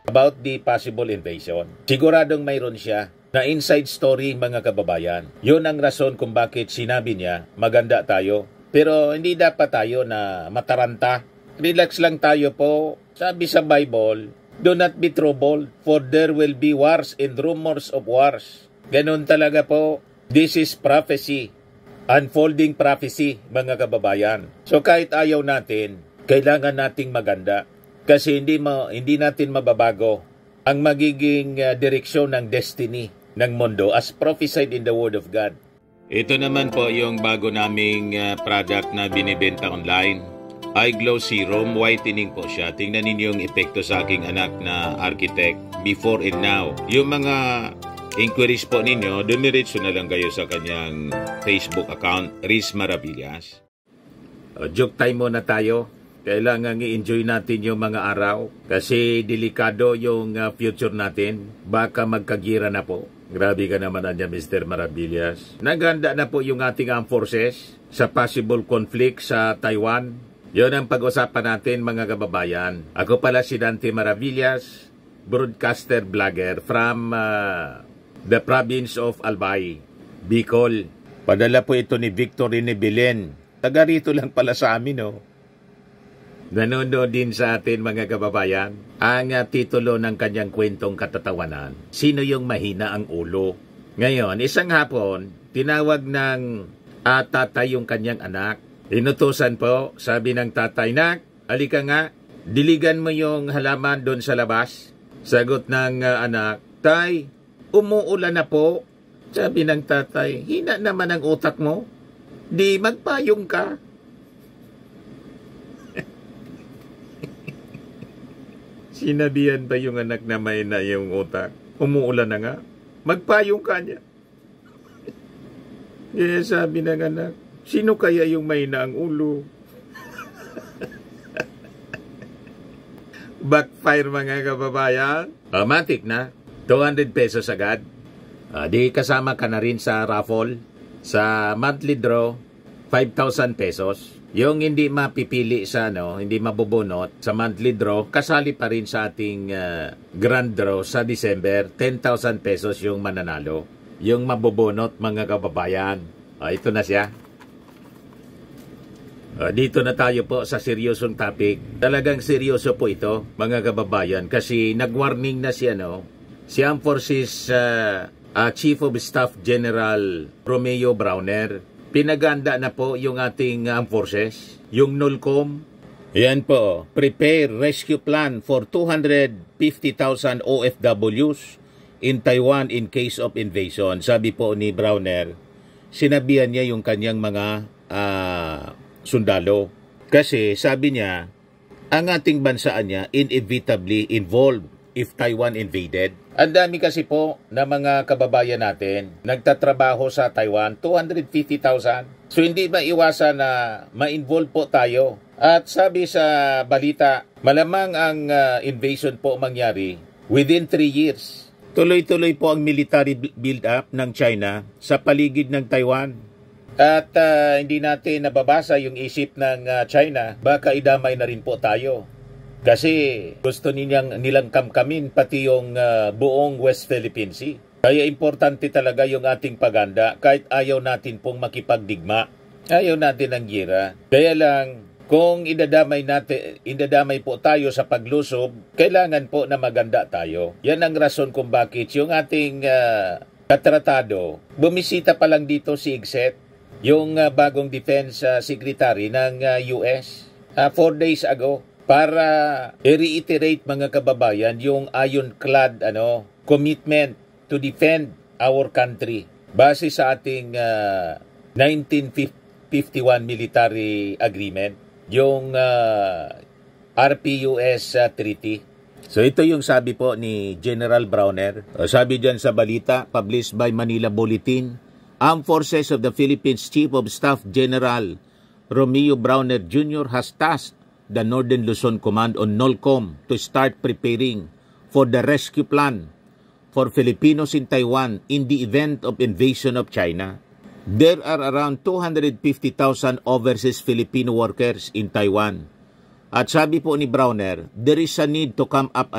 about the possible invasion. Siguradong mayroon siya na inside story, mga kababayan. Yun ang rason kung bakit sinabi niya, maganda tayo. Pero hindi dapat tayo na mataranta. Relax lang tayo po. Sabi sa Bible, do not be troubled, for there will be wars and rumors of wars. Ganun talaga po. This is prophecy. Unfolding prophecy, mga kababayan. So kahit ayaw natin, kailangan nating maganda. Kasi hindi natin mababago ang magiging direksyon ng destiny ng mundo as prophesied in the Word of God. Ito naman po yung bago naming product na binibenta online. iGlow Serum, whitening po siya. Tingnan ninyo yung epekto sa aking anak na architect before and now. Yung mga inquiries po ninyo, dumiretso na lang kayo sa kanyang Facebook account, Riz Maravillas. Joke time muna tayo. Kailangan i-enjoy natin yung mga araw kasi delikado yung future natin. Baka magkagira na po. Grabe ka naman niya, Mr. Maravillas. Naghanda na po yung ating armed forces sa possible conflict sa Taiwan. Yun ang pag-usapan natin, mga kababayan. Ako pala si Dante Maravillas, broadcaster vlogger from the province of Albay, Bicol. Padala po ito ni Victor Belen. Taga rito lang pala sa amin, no? Nanonood din sa atin, mga kababayan, ang titulo ng kanyang kwentong katatawanan. Sino yung mahina ang ulo? Ngayon, isang hapon, tinawag ng tatay yung kanyang anak. Inutusan po, sabi ng tatay, "Nak, alika nga, diligan mo yung halaman doon sa labas." Sagot ng anak, "Tay, umuulan na po." Sabi ng tatay, "Hina naman ang utak mo. Di magpayong ka." Sinabihan ba yung anak na may na yung utak? Umuulan na nga. Magpayong ka niya. Kaya sabi ng anak, sino kaya yung may na ang ulo? Backfire, mga kababayan. Matik na. 200 pesos agad. Di kasama ka na rin sa raffle. Sa monthly draw, 5,000 pesos. Yung hindi mapipili sa hindi mabubunot sa monthly draw, kasali pa rin sa ating grand draw sa December, 10,000 pesos yung mananalo. Yung mabubunot, mga kababayan. Ito na siya. Dito na tayo po sa seryosong topic. Talagang seryoso po ito, mga kababayan, kasi nag-warning na si Armed Forces Chief of Staff General Romeo Browner. Pinaganda na po yung ating armed forces, yung NOLCOM. Yan po, prepare rescue plan for 250,000 OFWs in Taiwan in case of invasion. Sabi po ni Browner, sinabihan niya yung kanyang mga sundalo. Kasi sabi niya, ang ating bansa niya inevitably involved if Taiwan invaded. Ang dami kasi po na mga kababayan natin nagtatrabaho sa Taiwan, 250,000. So hindi maiwasan na ma-involve po tayo. At sabi sa balita, malamang ang invasion po mangyari within 3 years. Tuloy-tuloy po ang military build-up ng China sa paligid ng Taiwan. At hindi natin nababasa yung isip ng China, baka idamay na rin po tayo. Kasi gusto nilang kamkamin pati yung buong West Philippine Sea. Kaya importante talaga yung ating paganda kahit ayaw natin pong makipagdigma. Ayaw natin ng gira. Kaya lang, kung idadamay po tayo sa paglusob, kailangan po na maganda tayo. Yan ang rason kung bakit yung ating katratado, bumisita pa lang dito si Igset, yung bagong defense secretary ng US, 4 days ago. Para i-reiterate, mga kababayan, yung ironclad commitment to defend our country base sa ating 1951 military agreement, yung RPUS Treaty. So ito yung sabi po ni General Browner. Sabi dyan sa balita, published by Manila Bulletin, Armed Forces of the Philippines Chief of Staff General Romeo Browner Jr. has tasked the Northern Luzon Command on NOLCOM to start preparing for the rescue plan for Filipinos in Taiwan in the event of invasion of China. There are around 250,000 overseas Filipino workers in Taiwan. At sabi po ni Browner, there is a need to come up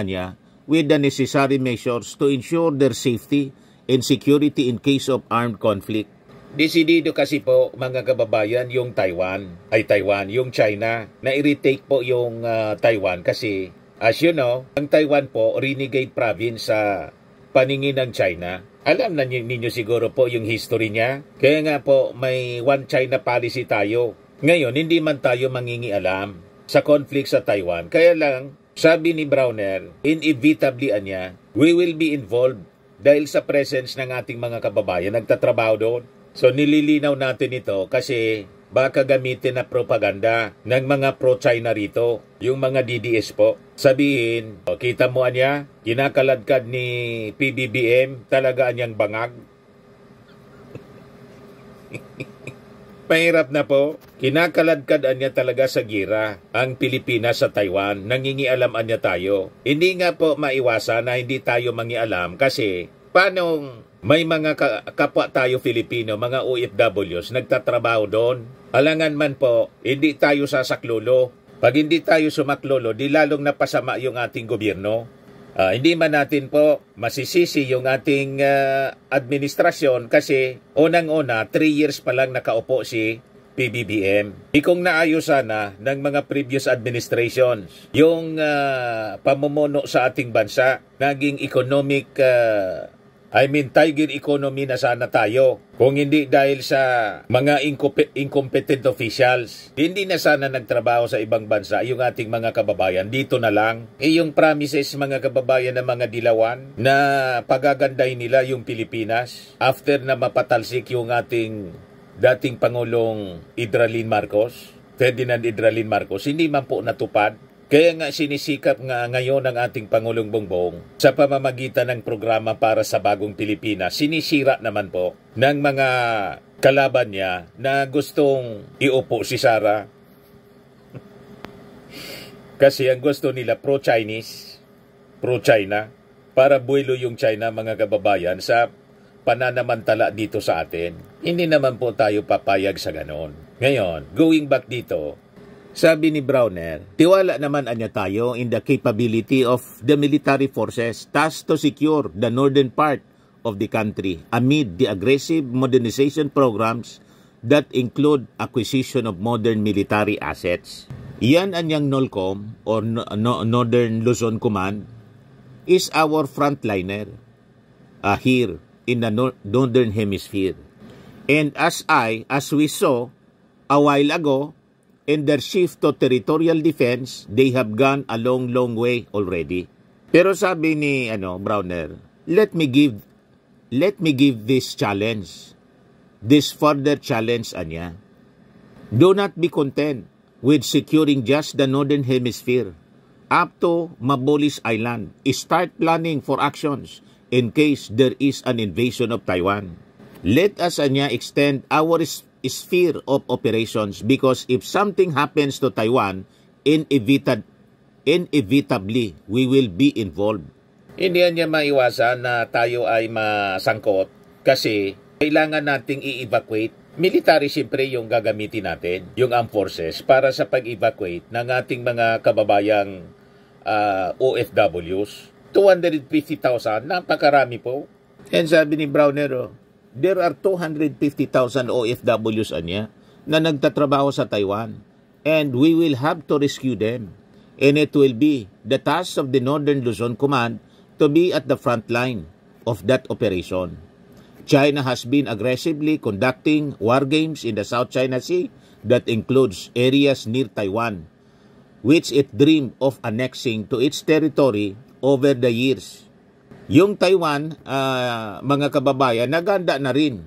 with the necessary measures to ensure their safety and security in case of armed conflict. Desidido kasi po mga kababayan yung yung China, na i-retake po yung Taiwan kasi as you know, ang Taiwan po renegade province sa paningin ng China. Alam na ninyo siguro po yung history niya. Kaya nga po may one China policy tayo. Ngayon, hindi man tayo mangingialam sa conflict sa Taiwan. Kaya lang, sabi ni Browner, inevitably niya, we will be involved dahil sa presence ng ating mga kababayan nagtatrabaho doon. So nililinaw natin ito kasi baka gamitin na propaganda ng mga pro-China rito, yung mga DDS po. Sabihin, kita mo niya, kinakaladkad ni PBBM, talaga niyang bangag. Mahirap na po. Kinakaladkad niya talaga sa gira ang Pilipinas sa Taiwan. Nangingialam niya tayo. Hindi nga po maiwasan na hindi tayo mangialam kasi paano may mga kapwa tayo Filipino, mga OFWs, nagtatrabaho doon. Alangan man po, hindi tayo sasaklolo. Pag hindi tayo sumaklolo, di lalong napasama yung ating gobyerno. Hindi man natin po masisisi yung ating administrasyon kasi unang-una, 3 years pa lang nakaupo si PBBM. Kung naayos sana ng mga previous administrations, yung pamumuno sa ating bansa, naging economic tiger economy na sana tayo. Kung hindi dahil sa mga incompetent officials, hindi na sana nagtrabaho sa ibang bansa yung ating mga kababayan. Dito na lang. Yung promises mga kababayan ng mga dilawan na pagagandahin nila yung Pilipinas after na mapatalsik yung ating dating Pangulong Ferdinand Idralin Marcos, hindi man po natupad. Kaya nga sinisikap nga ngayon ng ating Pangulong Bongbong sa pamamagitan ng programa para sa bagong Pilipinas, sinisira naman po ng mga kalaban niya na gustong iupo si Sara. Kasi ang gusto nila pro-Chinese, pro-China, para buwelo yung China mga kababayan sa pananamantala dito sa atin. Hindi naman po tayo papayag sa ganon. Ngayon, going back dito, sabi ni Browner, tiwala naman anya tayo in the capability of the military forces tasked to secure the northern part of the country amid the aggressive modernization programs that include acquisition of modern military assets. Yan anyang NOLCOM or Northern Luzon Command is our frontliner here in the Northern Hemisphere. And as we saw a while ago, in their shift to territorial defense, they have gone a long way already. Pero sabi ni Browner, let me give this challenge, this further challenge anya. Do not be content with securing just the Northern Hemisphere up to Mabolis Island. Start planning for actions in case there is an invasion of Taiwan. Let us extend our sphere of operations because if something happens to Taiwan, inevitably we will be involved. Hindi niya maiwasan na tayo ay masangkot kasi kailangan nating i-evacuate. Military siyempre yung gagamitin natin, yung armed forces, para sa pag-evacuate ng ating mga kababayang OFWs. 250,000, napakarami po. And sabi ni Browner, there are 250,000 OFWs na nagtatrabaho sa Taiwan. And we will have to rescue them. And it will be the task of the Northern Luzon Command to be at the front line of that operation. China has been aggressively conducting war games in the South China Sea that includes areas near Taiwan, which it dreamed of annexing to its territory over the years. Yung Taiwan, mga kababayan, naganda na rin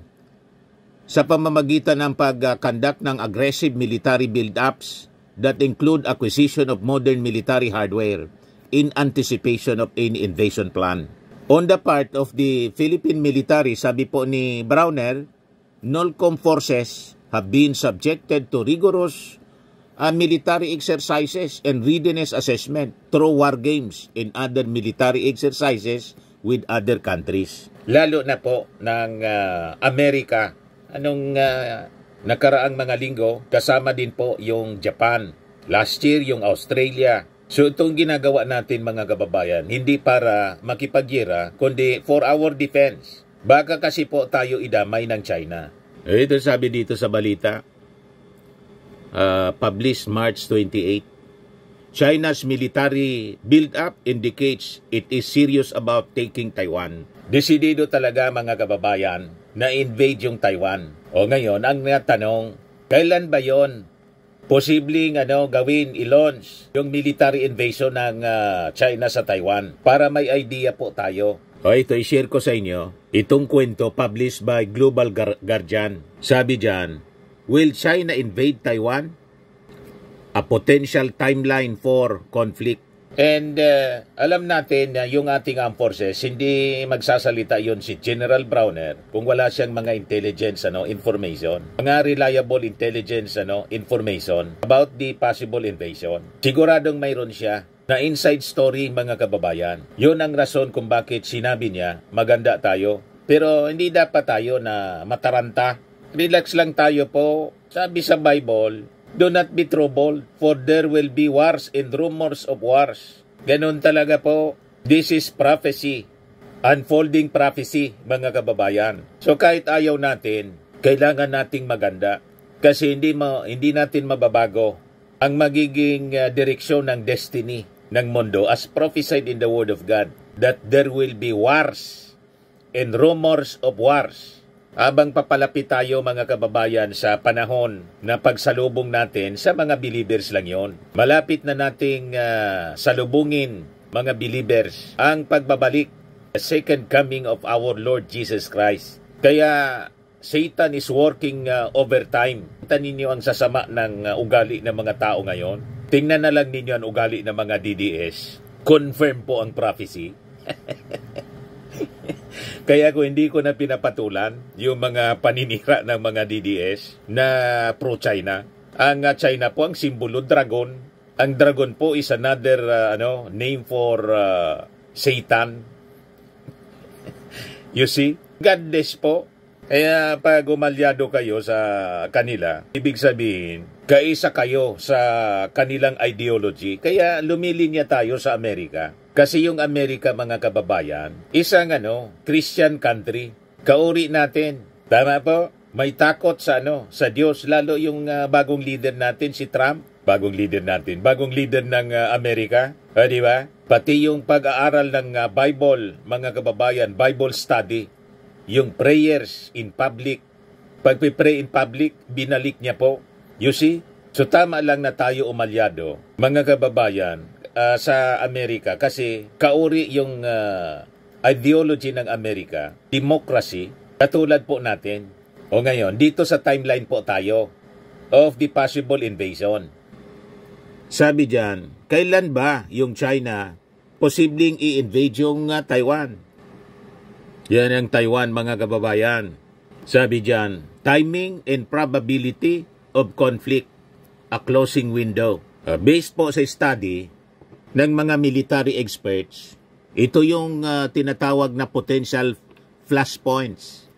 sa pamamagitan ng pag-conduct ng aggressive military build-ups that include acquisition of modern military hardware in anticipation of any invasion plan. On the part of the Philippine military, sabi po ni Browner, NOLCOM forces have been subjected to rigorous military exercises and readiness assessment through war games and other military exercises with other countries. Lalo na po ng Amerika. Anong nakaraang mga linggo, kasama din po yung Japan. Last year, yung Australia. So itong ginagawa natin mga kababayan, hindi para makipagyera, kundi for our defense. Baka kasi po tayo idamay ng China. Ito sabi dito sa balita, published March 28. China's military build-up indicates it is serious about taking Taiwan. Desidido talaga mga kababayan na invade yung Taiwan. O ngayon, ang tanong, kailan ba yon posibleng gawin, i-launch yung military invasion ng China sa Taiwan? Para may idea po tayo. O ito, i-share ko sa inyo. Itong kwento published by Global Guardian. Sabi dyan, will China invade Taiwan? A potential timeline for conflict. And alam natin na yung ating armed forces, hindi magsasalita yon si General Browner kung wala siyang mga intelligence information. Mga reliable intelligence information about the possible invasion. Siguradong mayroon siya na inside story mga kababayan. Yun ang rason kung bakit sinabi niya maganda tayo. Pero hindi dapat tayo na mataranta. Relax lang tayo po. Sabi sa Bible, do not be troubled, for there will be wars and rumors of wars. Ganun talaga po. This is prophecy. Unfolding prophecy, mga kababayan. So kahit ayaw natin, kailangan nating maganda. Kasi hindi natin mababago ang magiging direksyon ng destiny ng mundo as prophesied in the Word of God, that there will be wars and rumors of wars. Habang papalapit tayo mga kababayan sa panahon na pagsalubong natin sa mga believers lang yon. Malapit na nating salubungin mga believers ang pagbabalik, the second coming of our Lord Jesus Christ. Kaya Satan is working overtime. Tingnan ninyo ang sasama ng ugali ng mga tao ngayon. Tingnan na lang ninyo ang ugali ng mga DDS. Confirm po ang prophecy. Kaya kung hindi ko na pinapatulan yung mga paninira ng mga DDS na pro-China, ang China po ang simbolo dragon. Ang dragon po is another name for Satan. You see? Goddess po. Kaya pag umalyado kayo sa kanila, ibig sabihin, kaisa kayo sa kanilang ideology. Kaya lumilinya tayo sa Amerika. Kasi yung Amerika mga kababayan, isang Christian country. Kauri natin. Tama po? May takot sa Diyos. Lalo yung bagong leader natin, si Trump. Bagong leader ng Amerika. Di ba? Pati yung pag-aaral ng Bible, mga kababayan, Bible study. Yung prayers in public. Pag-pray in public, binalik niya po. You see? So tama lang na tayo umalyado, mga kababayan, sa Amerika kasi kauri yung ideology ng Amerika, democracy, katulad po natin. O ngayon, dito sa timeline po tayo of the possible invasion. Sabi dyan, kailan ba yung China posibleng i-invade yung Taiwan? Yan ang Taiwan mga kababayan. Sabi dyan, timing and probability of conflict, a closing window. Based po sa study ng mga military experts, ito yung tinatawag na potential flashpoints.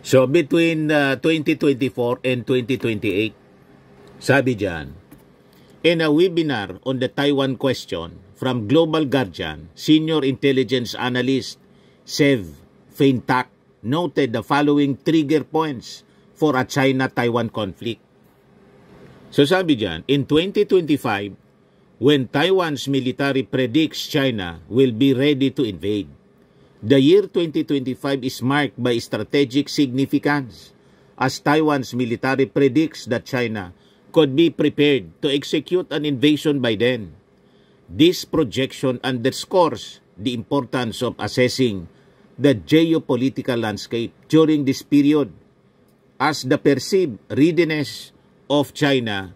So between 2024 and 2028, sabi dyan, in a webinar on the Taiwan question from Global Guardian, senior intelligence analyst Sev Feintak noted the following trigger points for a China-Taiwan conflict. So sabi dyan, in 2025, when Taiwan's military predicts China will be ready to invade, the year 2025 is marked by strategic significance as Taiwan's military predicts that China could be prepared to execute an invasion by then. This projection underscores the importance of assessing the geopolitical landscape during this period, as the perceived readiness of China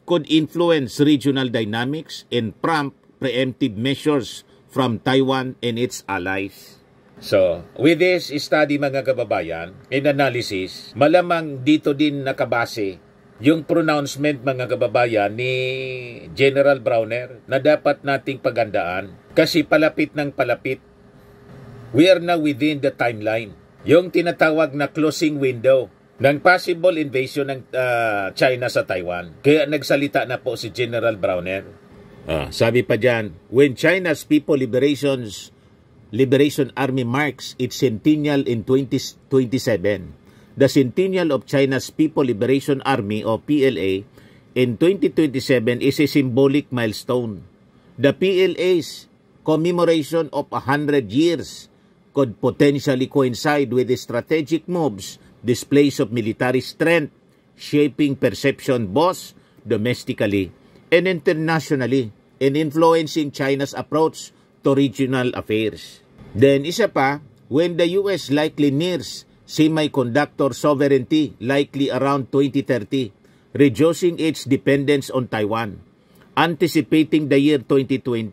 could influence regional dynamics and prompt preemptive measures from Taiwan and its allies. So, with this study mga kababayan, in analysis, malamang dito din nakabase yung pronouncement mga kababayan ni General Browner na dapat nating pagandaan kasi palapit ng palapit. We are now within the timeline. Yung tinatawag na closing window ng possible invasion ng China sa Taiwan. Kaya nagsalita na po si General Browner. Sabi pa dyan, when China's Liberation Army marks its centennial in 2027, the centennial of China's People Liberation Army o PLA in 2027 is a symbolic milestone. The PLA's commemoration of 100 years could potentially coincide with the strategic moves, displays of military strength, shaping perception both domestically and internationally and influencing China's approach to regional affairs. Then isa pa, when the US likely nears semiconductor sovereignty, likely around 2030, reducing its dependence on Taiwan. Anticipating the year 2030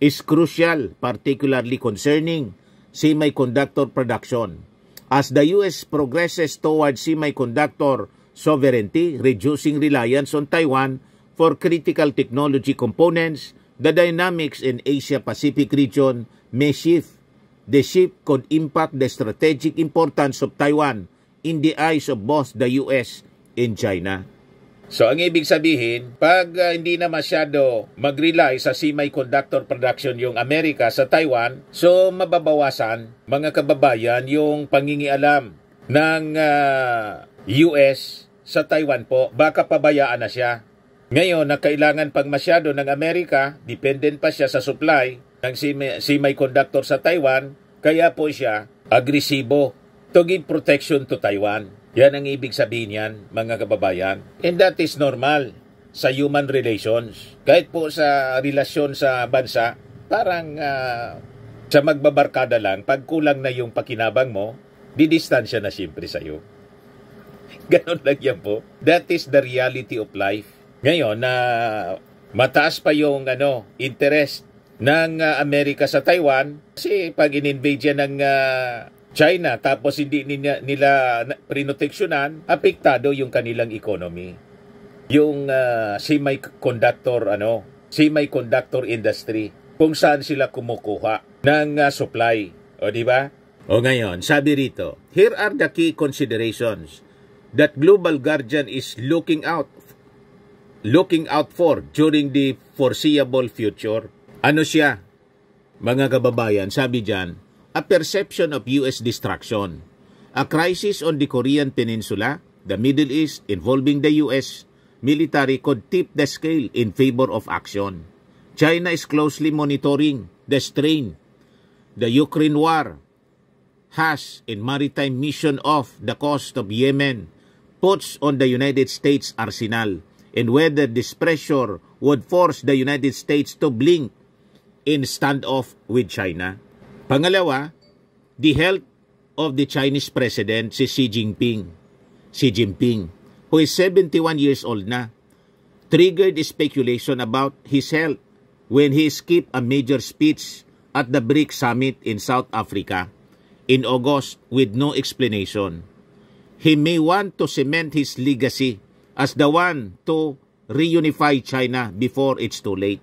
is crucial, particularly concerning semiconductor production. As the US progresses towards semiconductor sovereignty, reducing reliance on Taiwan for critical technology components, the dynamics in Asia-Pacific region may shift. The shift could impact the strategic importance of Taiwan in the eyes of both the US and China. So ang ibig sabihin, pag hindi na masyado mag-rely sa semiconductor production yung Amerika sa Taiwan, so mababawasan mga kababayan yung pangingialam ng US sa Taiwan po. Baka pabayaan na siya. Ngayon, na kailangan pang masyado ng Amerika, dependent pa siya sa supply ng semiconductor sa Taiwan, kaya po siya agresibo to give protection to Taiwan. Yan ang ibig sabihin yan, mga kababayan. And that is normal sa human relations. Kahit po sa relasyon sa bansa, parang sa magbabarkada lang, pag kulang na yung pakinabang mo, didistansya na siyempre sa'yo. Ganon lang yan po. That is the reality of life. Ngayon, na mataas pa yung interest ng Amerika sa Taiwan, kasi pag in-invade yan ng China, tapos hindi nila prinoteksyonan, apektado yung kanilang economy. Yung semiconductor industry, kung saan sila kumukuha ng supply. O di ba? O ngayon, sabi rito, here are the key considerations that Global Guardian is looking out for during the foreseeable future. Ano siya? Mga kababayan, sabi dyan, a perception of U.S. destruction, a crisis on the Korean Peninsula, the Middle East involving the U.S. military could tip the scale in favor of action. China is closely monitoring the strain the Ukraine war has in maritime mission off the coast of Yemen puts on the United States arsenal and whether this pressure would force the United States to blink in standoff with China. Pangalawa, the health of the Chinese President, si Xi Jinping, who is 71 years old na, triggered speculation about his health when he skipped a major speech at the BRICS Summit in South Africa in August with no explanation. He may want to cement his legacy as the one to reunify China before it's too late.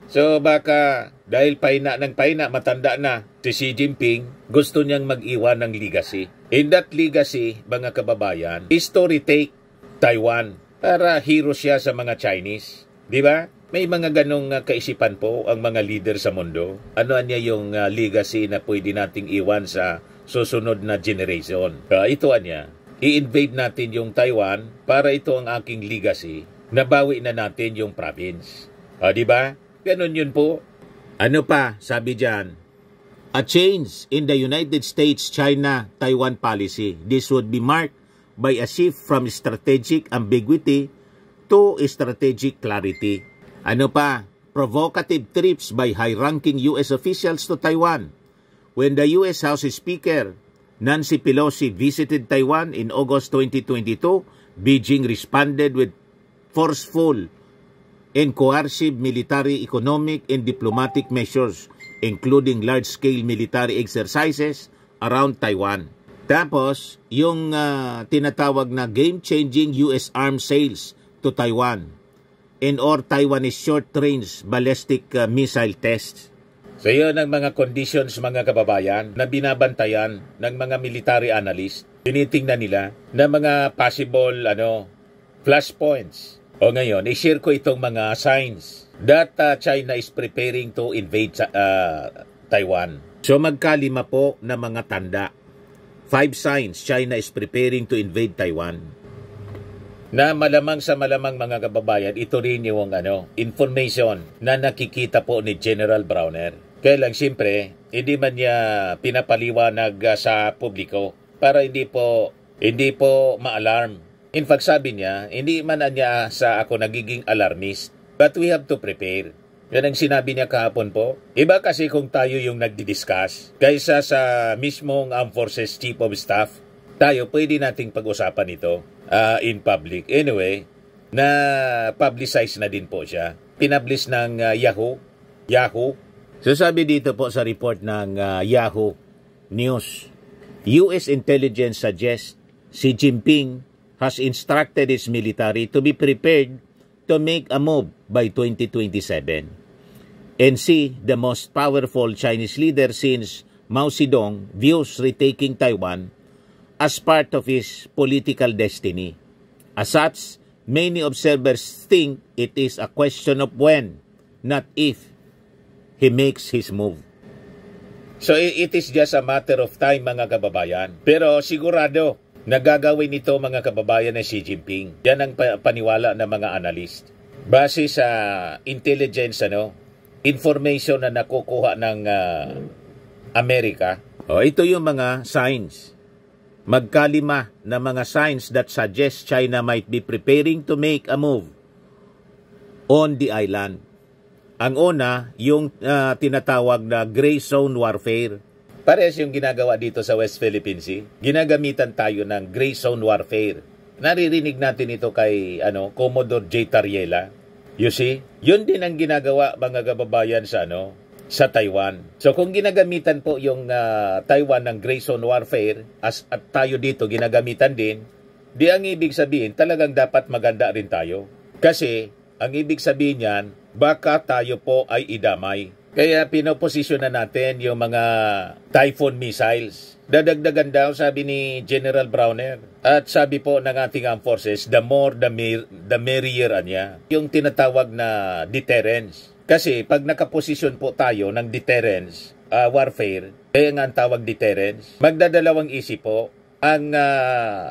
So baka dahil matanda na si Xi Jinping, gusto niyang mag-iwan ng legacy. In that legacy, mga kababayan, is to retake Taiwan para hero siya sa mga Chinese. Di ba? May mga ganong kaisipan po ang mga leader sa mundo. Ano niya yung legacy na pwede nating iwan sa susunod na generation? Ito niya. I-invade natin yung Taiwan para ito ang aking legacy. Nabawi na natin yung province. Di ba? Ganon yun po. Ano pa, sabi dyan, a change in the United States-China-Taiwan policy. This would be marked by a shift from strategic ambiguity to strategic clarity. Ano pa, provocative trips by high-ranking U.S. officials to Taiwan. When the U.S. House Speaker Nancy Pelosi visited Taiwan in August 2022, Beijing responded with forceful and coercive military, economic, and diplomatic measures, including large-scale military exercises around Taiwan. Tapos, yung tinatawag na game-changing U.S. arms sales to Taiwan and or Taiwanese short-range ballistic missile tests. So yun ang mga conditions, mga kababayan, na binabantayan ng mga military analyst. Tinitingnan nila na mga possible flashpoints O ngayon, i-share ko itong mga signs that China is preparing to invade Taiwan. So magkalima po na mga tanda. 5 signs China is preparing to invade Taiwan. Na malamang sa malamang mga kababayan, ito rin yung information na nakikita po ni General Browner. Kaya lang siyempre, hindi man niya pinapaliwanag sa publiko para hindi po ma-alarm. In fact, sabi niya, hindi man niya sa ako nagiging alarmist. But we have to prepare. Yan ang sinabi niya kahapon po. Iba kasi kung tayo yung nagdi-discuss kaysa sa mismong Armed Forces Chief of Staff, tayo pwede nating pag-usapan ito in public. Anyway, na publicize na din po siya. Pinpublish ng Yahoo. So sabi dito po sa report ng Yahoo News, US intelligence suggests Xi Jinping has instructed his military to be prepared to make a move by 2027. And Xi, the most powerful Chinese leader since Mao Zedong, views retaking Taiwan as part of his political destiny. As such, many observers think it is a question of when, not if, he makes his move. So it is just a matter of time mga kababayan. Pero sigurado, nagagawin ito mga kababayan ng Xi Jinping. Yan ang paniwala ng mga analyst. Base sa intelligence, information na nakukuha ng Amerika. Ito yung mga signs. Magkalima na mga signs that suggest China might be preparing to make a move on the island. Ang una, yung tinatawag na gray zone warfare. Parehas yung ginagawa dito sa West Philippine Sea. Ginagamitan tayo ng gray zone warfare. Naririnig natin ito kay Commodore J. Tariela. You see? Yun din ang ginagawa mga kababayan sa Taiwan. So kung ginagamitan po yung Taiwan ng gray zone warfare at tayo dito ginagamitan din, di ang ibig sabihin talagang dapat maganda rin tayo. Kasi ang ibig sabihin niyan, baka tayo po ay idamay. Kaya pinoposisyon na natin yung mga Typhoon missiles. Dadagdagan daw, sabi ni General Browner. At sabi po ng ating armed forces, the more the merrier niya. Yung tinatawag na deterrence. Kasi pag nakaposisyon po tayo ng deterrence warfare, kaya nga ang tawag deterrence, magdadalawang isip po ang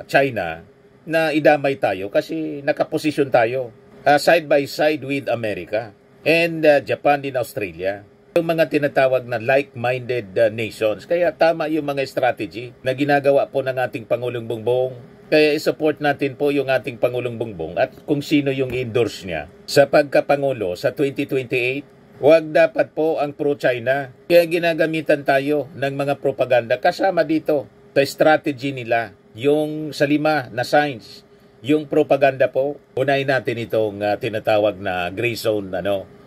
China na idamay tayo kasi nakaposisyon tayo side by side with America and Japan and Australia. Yung mga tinatawag na like-minded nations. Kaya tama yung mga strategy na ginagawa po ng ating Pangulong Bongbong. Kaya isupport natin po yung ating Pangulong Bongbong at kung sino yung endorse niya sa pagkapangulo sa 2028. Huwag dapat po ang pro-China. Kaya ginagamitan tayo ng mga propaganda kasama dito sa strategy nila. Yung sa 5 na signs. Yung propaganda po, unahin natin itong tinatawag na gray zone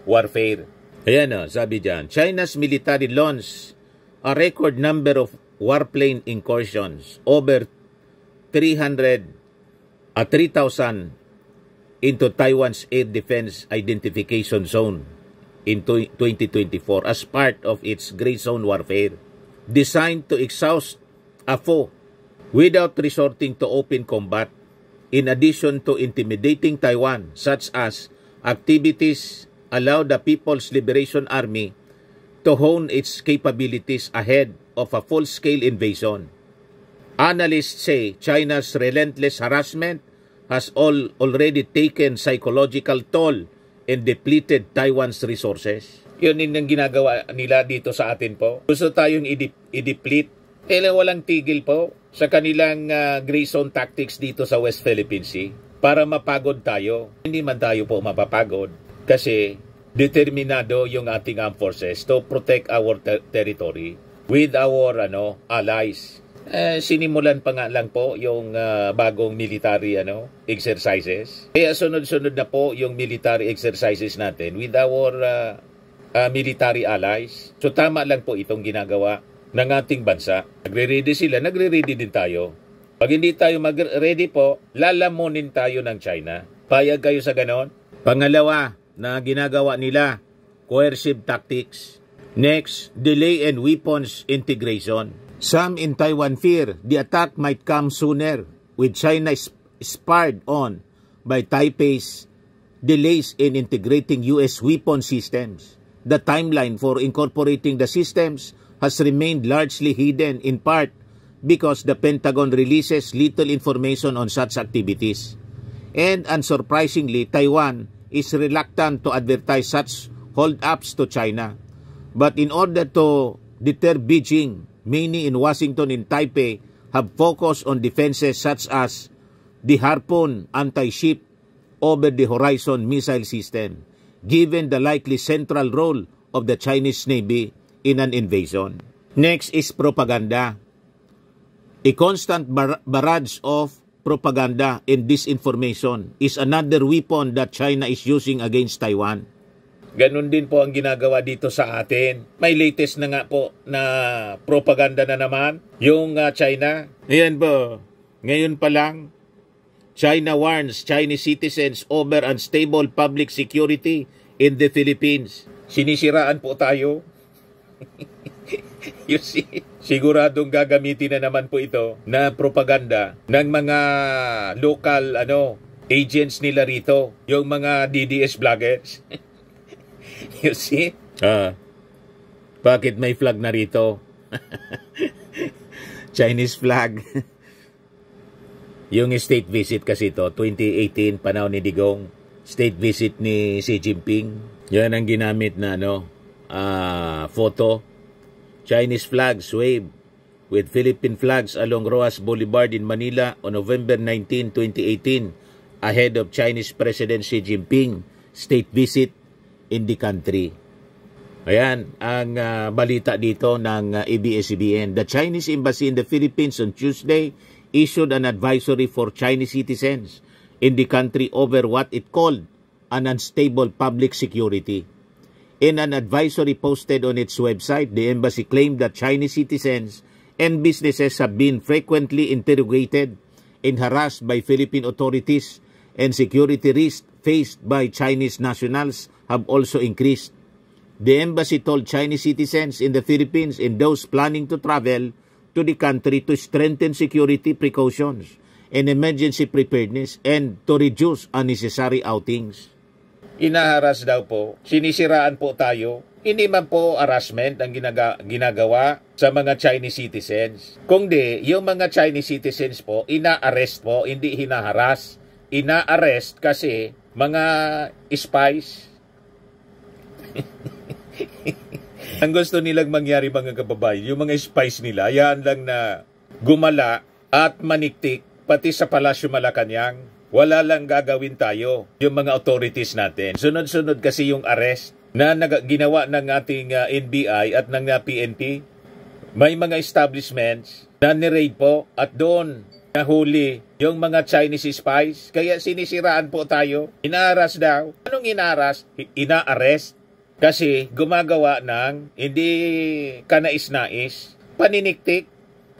warfare. Ayan sabi dyan, China's military launched a record number of warplane incursions, over 3,000 into Taiwan's air defense identification zone in 2024 as part of its gray zone warfare, designed to exhaust a foe without resorting to open combat. In addition to intimidating Taiwan, such as activities allow the People's Liberation Army to hone its capabilities ahead of a full-scale invasion. Analysts say China's relentless harassment has already taken psychological toll and depleted Taiwan's resources. Yun din ang ginagawa nila dito sa atin po. Gusto tayong i-deplete. Walang tigil po sa kanilang gray zone tactics dito sa West Philippine Sea para mapagod tayo. Hindi man tayo po mapapagod kasi determinado yung ating armed forces to protect our territory with our allies. Sinimulan pa nga lang po yung bagong military exercises. Kaya sunod-sunod na po yung military exercises natin with our military allies. So tama lang po itong ginagawa ng ating bansa. Nagre-ready sila, nagre-ready din tayo. Pag hindi tayo mag-ready po, lalamunin tayo ng China. Payag kayo sa ganon? Pangalawa na ginagawa nila, coercive tactics. Next, delay and weapons integration. Some in Taiwan fear the attack might come sooner with China spurred on by Taipei's delays in integrating U.S. weapon systems. The timeline for incorporating the systems has remained largely hidden, in part because the Pentagon releases little information on such activities. And unsurprisingly, Taiwan is reluctant to advertise such hold-ups to China. But in order to deter Beijing, many in Washington and Taipei have focused on defenses such as the Harpoon anti-ship over-the-horizon missile system, given the likely central role of the Chinese Navy in an invasion. Next is propaganda. A constant barrage of propaganda and disinformation is another weapon that China is using against Taiwan. Ganon din po ang ginagawa dito sa atin. May latest na nga po na propaganda na naman, yung China. Ayan po, ngayon pa lang, China warns Chinese citizens over unstable public security in the Philippines. Sinisiraan po tayo. You see, siguradong gagamitin na naman po ito na propaganda ng mga local agents nila rito, yung mga DDS vloggers. You see? Bakit may flag na rito? Chinese flag. Yung state visit kasi ito, 2018, panahon ni Digong. State visit ni Xi Jinping. Yan ang ginamit na photo. Chinese flags wave with Philippine flags along Roas Boulevard in Manila on November 19, 2018 ahead of Chinese President Xi Jinping state visit in the country. Ayan ang balita dito ng ABS-CBN. The Chinese Embassy in the Philippines on Tuesday issued an advisory for Chinese citizens in the country over what it called an unstable public security. In an advisory posted on its website, the embassy claimed that Chinese citizens and businesses have been frequently interrogated and harassed by Philippine authorities, and security risks faced by Chinese nationals have also increased. The embassy told Chinese citizens in the Philippines and those planning to travel to the country to strengthen security precautions and emergency preparedness and to reduce unnecessary outings. Inaharas daw po, sinisiraan po tayo. Hindi man po harassment ang ginagawa sa mga Chinese citizens. Kung di, yung mga Chinese citizens po, ina-arrest po, hindi hinaharas. Ina-arrest kasi mga spies. Ang gusto nilang mangyari mga kababayan, yung mga spies nila, yan lang na gumala at maniktik pati sa Palasyo Malacanang. Wala lang gagawin tayo, yung mga authorities natin. Sunod-sunod kasi yung arrest na ginawa ng ating NBI at ng PNP. May mga establishments na ni-raid po at doon nahuli yung mga Chinese spies. Kaya sinisiraan po tayo. Inaaras daw. Anong inaaras? Ina-arrest. Kasi gumagawa ng hindi kanais-nais, paniniktik.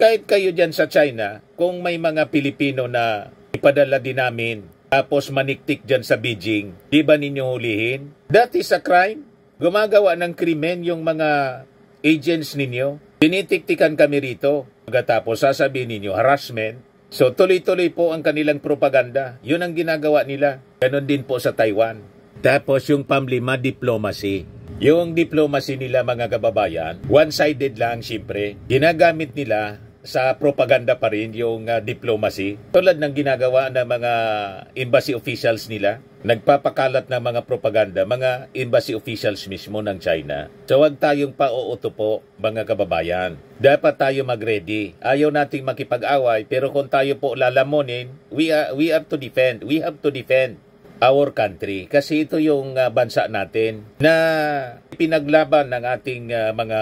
Kahit kayo dyan sa China, kung may mga Pilipino na ipadala din namin, tapos maniktik dyan sa Beijing, di ba ninyo hulihin? That is a crime. Gumagawa ng krimen yung mga agents ninyo. Tinitiktikan kami rito. Pagkatapos sasabihin ninyo, harassment. So tuloy-tuloy po ang kanilang propaganda. Yun ang ginagawa nila. Ganon din po sa Taiwan. Tapos yung panglima, diplomacy. Yung diplomacy nila mga kababayan, one-sided lang siyempre. Ginagamit nila sa propaganda pa rin yung diplomacy. Tulad ng ginagawa ng mga embassy officials nila. Nagpapakalat ng mga propaganda, mga embassy officials mismo ng China. So huwag tayong pauuto po mga kababayan. Dapat tayo mag-ready. Ayaw nating makipag-away, pero kung tayo po lalamunin, we have to defend. We have to defend our country. Kasi ito yung bansa natin na pinaglaban ng ating mga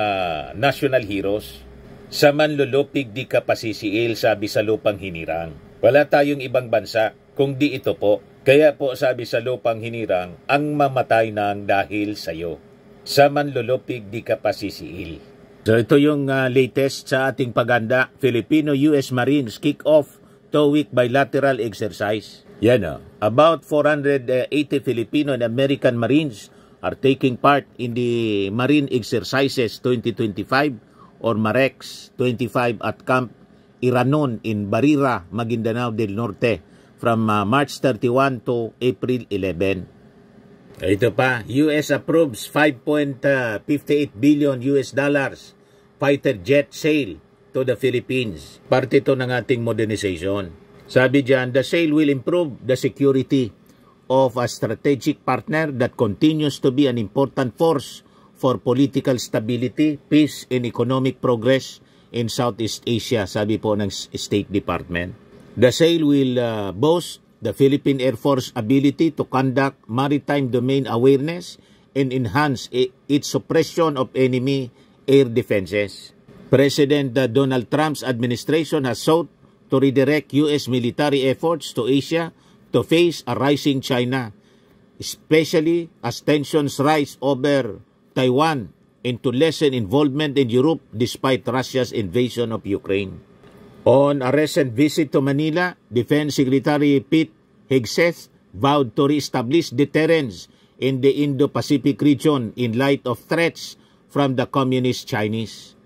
national heroes. Sa manlulupig di ka pasisiil, sabi sa lupang hinirang. Wala tayong ibang bansa kung di ito po. Kaya po sabi sa lupang hinirang, ang mamatay nang dahil sa'yo. Sa manlulupig di ka pasisiil. So ito yung latest sa ating paganda. Filipino-US Marines kick off 2-week bilateral exercise. Yan about 480 Filipino and American Marines are taking part in the Marine Exercises 2025 or MAREX 25 at Camp Iranon in Barira, Maguindanao del Norte from March 31 to April 11. Ito pa, US approves 5.58 billion US dollars fighter jet sale to the Philippines. Parte ito ng ating modernization. Sabi diyan, the sale will improve the security of a strategic partner that continues to be an important force for political stability, peace, and economic progress in Southeast Asia, sabi po ng State Department. The sale will boast the Philippine Air Force ability to conduct maritime domain awareness and enhance its suppression of enemy air defenses. President Donald Trump's administration has sought to redirect U.S. military efforts to Asia to face a rising China, especially as tensions rise over Taiwan and to lessen involvement in Europe despite Russia's invasion of Ukraine. On a recent visit to Manila, Defense Secretary Pete Hegseth vowed to re-establish deterrence in the Indo-Pacific region in light of threats from the Communist Chinese.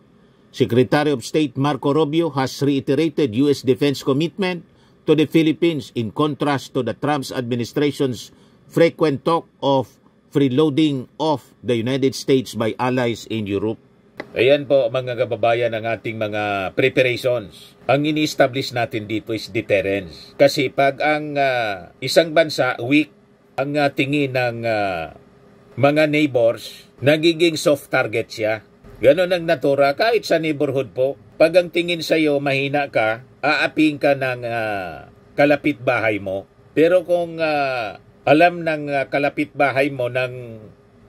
Secretary of State Marco Rubio has reiterated U.S. defense commitment to the Philippines in contrast to the Trump's administration's frequent talk of freeloading of the United States by allies in Europe. Ayan po mga kababayan ang ating mga preparations. Ang ini-establish natin dito is deterrence. Kasi pag ang isang bansa weak ang tingin ng mga neighbors, nagiging soft target siya. Ganon ang natura kahit sa neighborhood po. Pag ang tingin sa iyo mahina ka, aaping ka ng kalapit bahay mo. Pero kung alam ng kalapit bahay mo, ng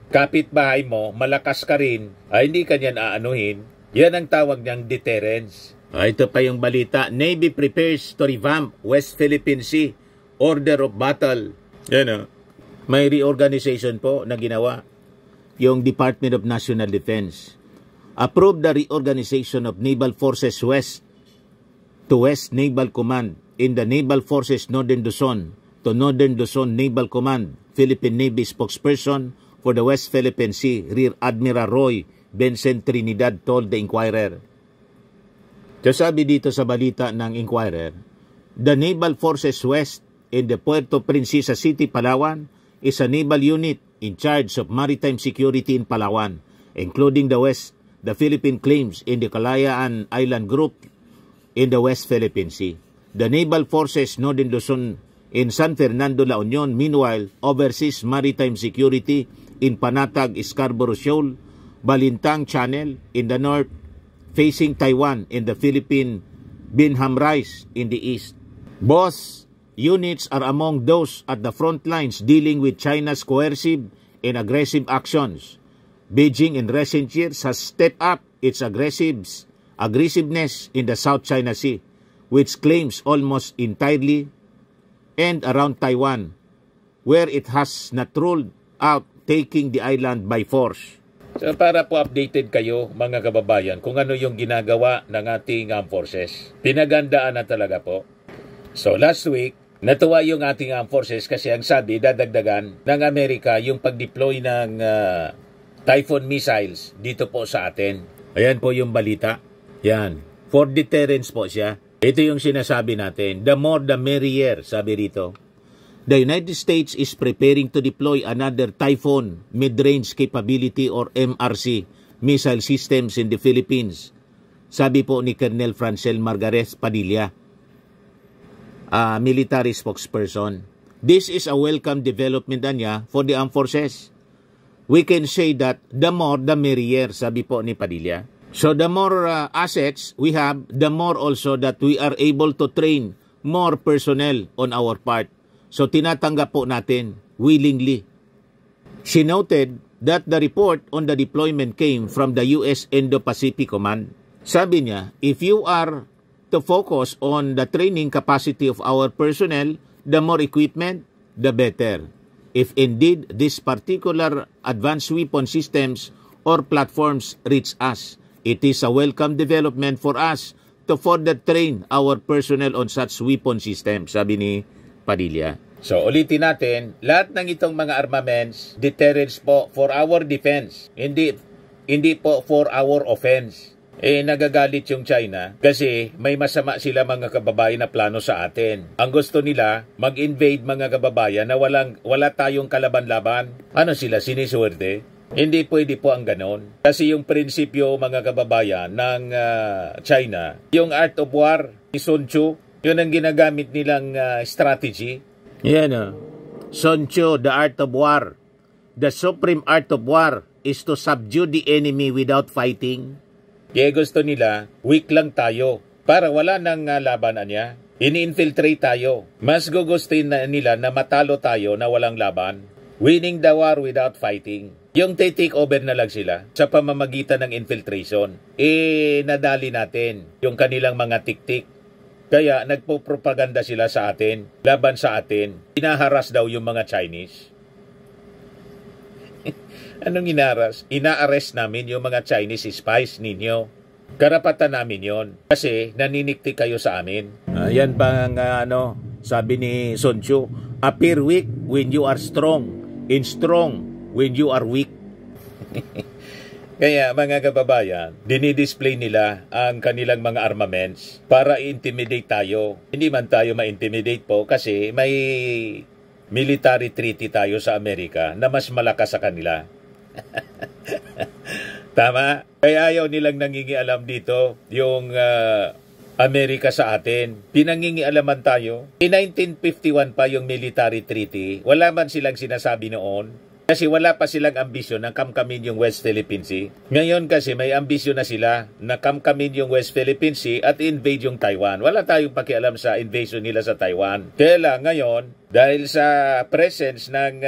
kapitbahay mo, malakas ka rin, hindi ka niyan aanuhin. Yan ang tawag niyang deterrence. Ito pa yung balita. Navy prepares to revamp West Philippine Sea Order of Battle. Yan may reorganization po na ginawa yung Department of National Defense. Approved the reorganization of Naval Forces West to West Naval Command in the Naval Forces Northern Luzon to Northern Luzon Naval Command. Philippine Navy spokesperson for the West Philippine Sea, Rear Admiral Roy Vincent Trinidad told the Inquirer. So sabi dito sa balita ng Inquirer, the Naval Forces West in the Puerto Princesa City, Palawan is a naval unit in charge of maritime security in Palawan, including the Philippine claims in the Kalayaan Island Group in the West Philippine Sea. The Naval Forces Northern Luzon in San Fernando, La Union, meanwhile, oversees maritime security in Panatag, Scarborough Shoal, Balintang Channel in the north, facing Taiwan in the Philippine Binham Rise in the east. Both units are among those at the front lines dealing with China's coercive and aggressive actions. Beijing in recent years has stepped up its aggressiveness in the South China Sea, which claims almost entirely and around Taiwan, where it has not ruled out taking the island by force. So para po updated kayo mga kababayan kung ano yung ginagawa ng ating armed forces. Pinagandaan na talaga po. So last week, natuwa yung ating armed forces kasi ang sabi dadagdagan ng Amerika yung pag-deploy ng Typhoon missiles dito po sa atin. Ayan po yung balita. Yan. For deterrence po siya. Ito yung sinasabi natin. The more the merrier, sabi rito. The United States is preparing to deploy another Typhoon mid-range capability or MRC missile systems in the Philippines. Sabi po ni Colonel Francel Margarez Padilla, military spokesperson. This is a welcome development niya for the armed forces. We can say that the more the merrier, sabi po ni Padilla. So the more assets we have, the more also that we are able to train more personnel on our part. So tinatanggap po natin willingly. She noted that the report on the deployment came from the U.S. Indo-Pacific Command. Sabi niya, if you are to focus on the training capacity of our personnel, the more equipment, the better. If indeed these particular advanced weapon systems or platforms reach us, it is a welcome development for us to further train our personnel on such weapon systems, sabi ni Padilla. So ulitin natin, lahat ng itong mga armaments, deterrence po for our defense, hindi po for our offense. Nagagalit yung China kasi may masama sila mga kababayan na plano sa atin. Ang gusto nila, mag-invade mga kababayan na wala tayong kalaban-laban. Ano sila, siniswerte? Hindi pwede po ang ganon. Kasi yung prinsipyo mga kababayan ng China, yung art of war ni Sun Tzu, yun ang ginagamit nilang strategy. Yan Sun Tzu, the art of war. The supreme art of war is to subdue the enemy without fighting. Kaya gusto nila, weak lang tayo para wala nang labanan niya. Ini-infiltrate tayo. Mas gugustuhin na nila na matalo tayo na walang laban. Winning the war without fighting. Yung take over na lang sila sa pamamagitan ng infiltration. Nadali natin yung kanilang mga tiktik. Kaya nagpo-propaganda sila sa atin, laban sa atin. Inaharas daw yung mga Chinese. Anong inaras? Ina-arrest namin yung mga Chinese spies ninyo. Karapatan namin yon kasi naniniktik kayo sa amin. Yan ba ang sabi ni Sun Tzu, appear weak when you are strong, and strong when you are weak. Kaya mga kababayan, dinidisplay nila ang kanilang mga armaments para i-intimidate tayo. Hindi man tayo ma-intimidate po kasi may military treaty tayo sa Amerika na mas malakas sa kanila. Tama? Kaya ayaw nilang nangingialam dito yung Amerika sa atin. Pinangingialaman tayo. In 1951 pa yung military treaty. Wala man silang sinasabi noon. Kasi wala pa silang ambisyon na kamkamin yung West Philippine Sea. Ngayon kasi may ambisyon na sila na kamkamin yung West Philippine Sea at invade yung Taiwan. Wala tayong pakialam sa invasion nila sa Taiwan. Kaya lang ngayon, dahil sa presence ng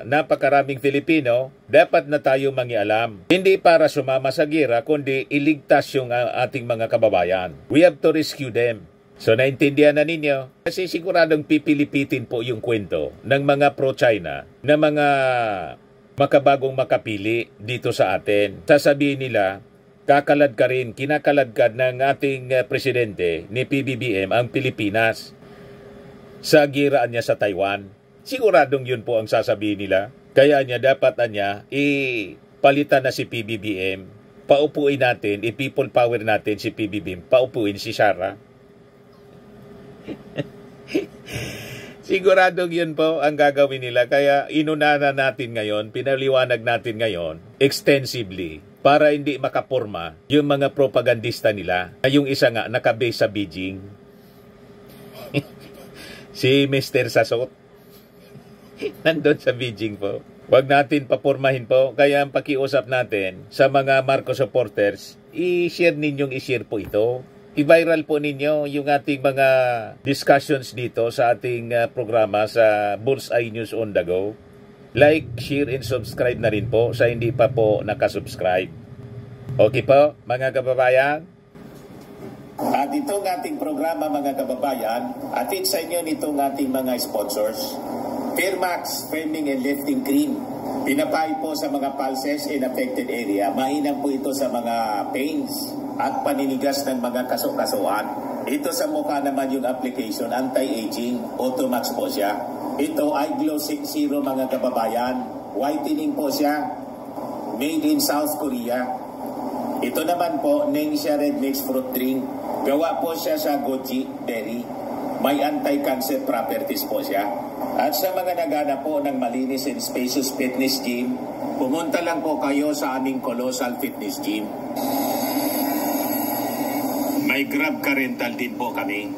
napakaraming Filipino, dapat na tayo mangialam. Hindi para sumama sa gira, kundi iligtas yung ating mga kababayan. We have to rescue them. So, naintindihan na ninyo? Kasi siguradong pipilipitin po yung kwento ng mga pro-China na mga makabagong makapili dito sa atin. Sasabihin nila, kakalad ka rin, kinakaladkad ng ating presidente ni PBBM ang Pilipinas sa giraan niya sa Taiwan. Siguradong yun po ang sasabihin nila. Kaya niya dapat ipalitan na si PBBM. Paupuin natin, i-people power natin si PBBM. Paupuin si Sara. Siguradong yun po ang gagawin nila. Kaya inunana natin ngayon, pinaliwanag natin ngayon extensively para hindi makaporma yung mga propagandista nila. Yung isa nga nakabase sa Beijing. Si Mr. Sasot nandun sa Beijing po. Huwag natin papormahin po. Kaya ang pakiusap natin sa mga Marcos supporters, i-share po ito. I-viral po ninyo yung ating mga discussions dito sa ating programa sa Bullseye News on the Go. Like, share, and subscribe na rin po sa hindi pa po nakasubscribe. Okay po, mga kababayan? At itong ating programa, mga kababayan, atin sa inyo nitong ating mga sponsors. Fairmax Framing and Lifting Cream. Pinapay po sa mga pulses in affected area. Mainam po ito sa mga pains at paninigas ng mga kaso-kasuan. Ito sa mukha naman yung application, anti-aging, Automax po siya. Ito ay Glow 60 mga kababayan. Whitening po siya. Made in South Korea. Ito naman po, Ningxia Red Mix Fruit Drink. Gawa po siya sa goji berry. May anti-cancer properties po siya. At sa mga nagana po ng malinis and spacious fitness gym, pumunta lang po kayo sa aming Colossal Fitness Gym. May Grab Car Rental din po kami.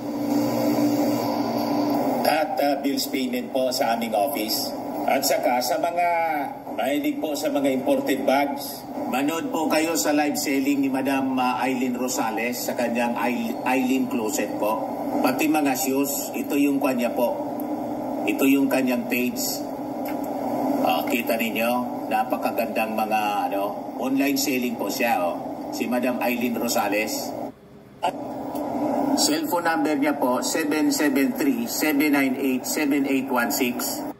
At bills payment po sa aming office. At saka sa mga mahilig po sa mga imported bags, manood po kayo sa live selling ni Madam Aileen Rosales sa kanyang Aileen Closet po. Pati mga shoes, ito yung kanya po. Ito yung kanyang page. Kita ninyo, napakagandang mga online selling po siya. Si Madam Aileen Rosales. At cellphone number niya po, 773-798-7816.